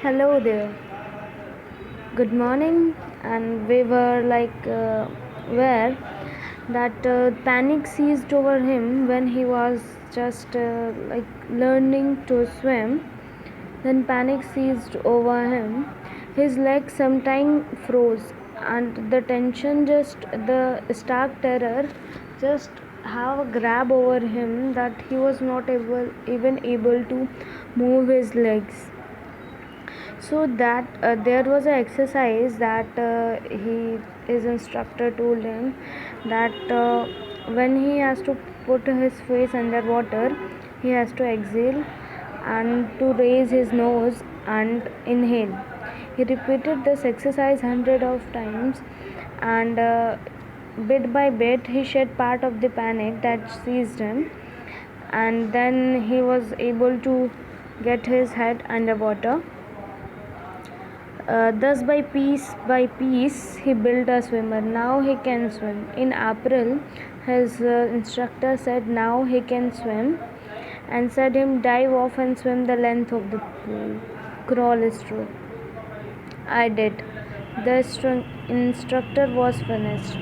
Hello there. Good morning. And we were where that panic seized over him when he was just learning to swim. Then panic seized over him. His legs sometimes froze, and the tension, just the stark terror, just have a grab over him that he was not even able to move his legs. So that there was an exercise that his instructor told him that when he has to put his face under water, he has to exhale and to raise his nose and inhale. He repeated this exercise hundred of times, and bit by bit he shed part of the panic that seized him, and then he was able to get his head underwater. Thus, by piece, he built a swimmer. Now he can swim. In April, his instructor said now he can swim, and said him dive off and swim the length of the pool. Crawl is true. I did. The instructor was finished.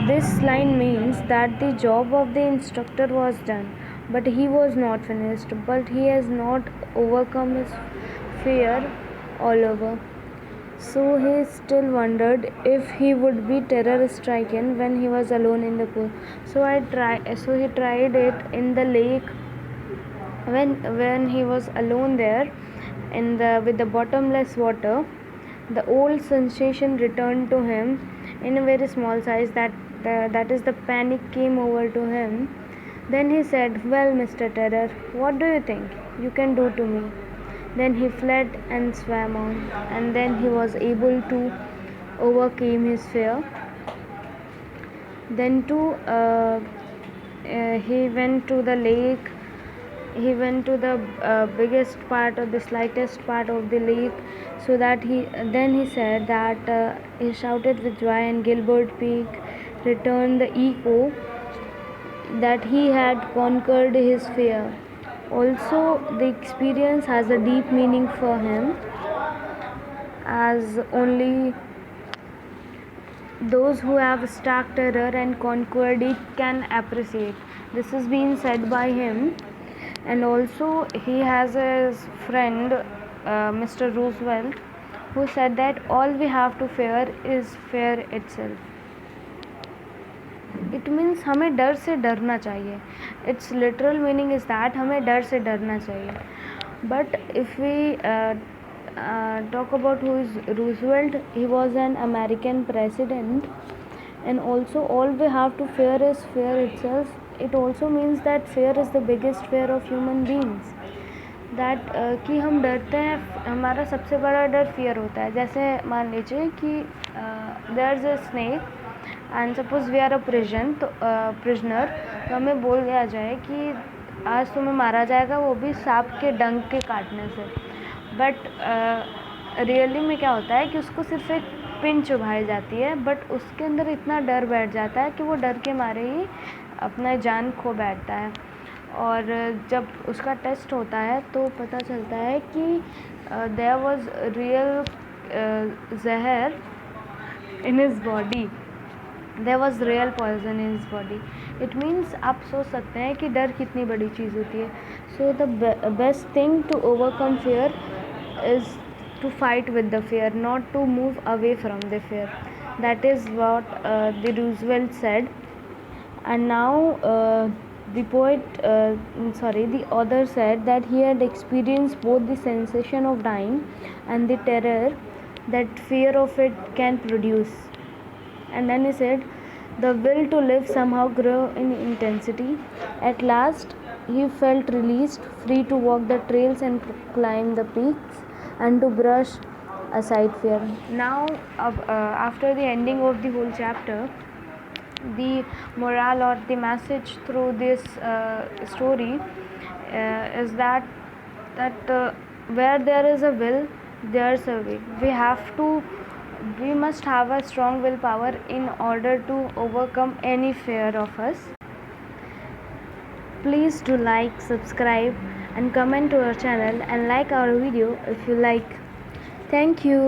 This line means that the job of the instructor was done, but he was not finished. But he has not overcome his fear all over. So he still wondered if he would be terror stricken when he was alone in the pool. So he tried it in the lake when he was alone there in the with the bottomless water. The old sensation returned to him in a very small size. That is the panic came over to him. Then he said, "Well, Mr. Terror, what do you think you can do to me?" Then he fled and swam on, and then he was able to overcome his fear. Then he went to the lake. He went to the biggest part or the slightest part of the lake, so that he said that he shouted with joy, and Gilbert Peak returned the echo that he had conquered his fear. Also, the experience has a deep meaning for him, as only those who have stark terror and conquered it can appreciate. This is being said by him. And also, he has his friend, Mr. Roosevelt, who said that all we have to fear is fear itself. It means हमें डर से डरना चाहिए. It's literal meaning is that हमें डर से डरना चाहिए. But if we talk about who is Roosevelt, he was an American president, and also all we have to fear is fear itself. It also means that fear is the biggest fear of human beings. That कि हम डरते हैं. हमारा सबसे बड़ा डर fear होता है. जैसे मान लीजिए कि there is a snake and suppose we are a prisoner, तो हमें बोल दिया जाए कि आज तुम्हें मारा जाएगा, वो भी सांप के डंक के काटने से. बट रियली में क्या होता है कि उसको सिर्फ एक पिन चुभाई जाती है, बट उसके अंदर इतना डर बैठ जाता है कि वो डर के मारे ही अपना जान खो बैठता है. और जब उसका टेस्ट होता है तो पता चलता है कि देयर वाज रियल जहर in his body. There was real poison in his body. It means आप सोच सकते हैं कि डर कितनी बड़ी चीज़ होती है. So the best thing to overcome fear is to fight with the fear, not to move away from the fear. That is what the Roosevelt said. And now the author said that he had experienced both the sensation of dying and the terror that fear of it can produce. And then he said the will to live somehow grew in intensity. At last he felt released, free to walk the trails and climb the peaks, and to brush aside fear. Now, after the ending of the whole chapter, the moral or the message through this story is that where there is a will, there's a way. We must have a strong willpower in order to overcome any fear of us. Please do like, subscribe, and comment to our channel, and like our video if you like. Thank you.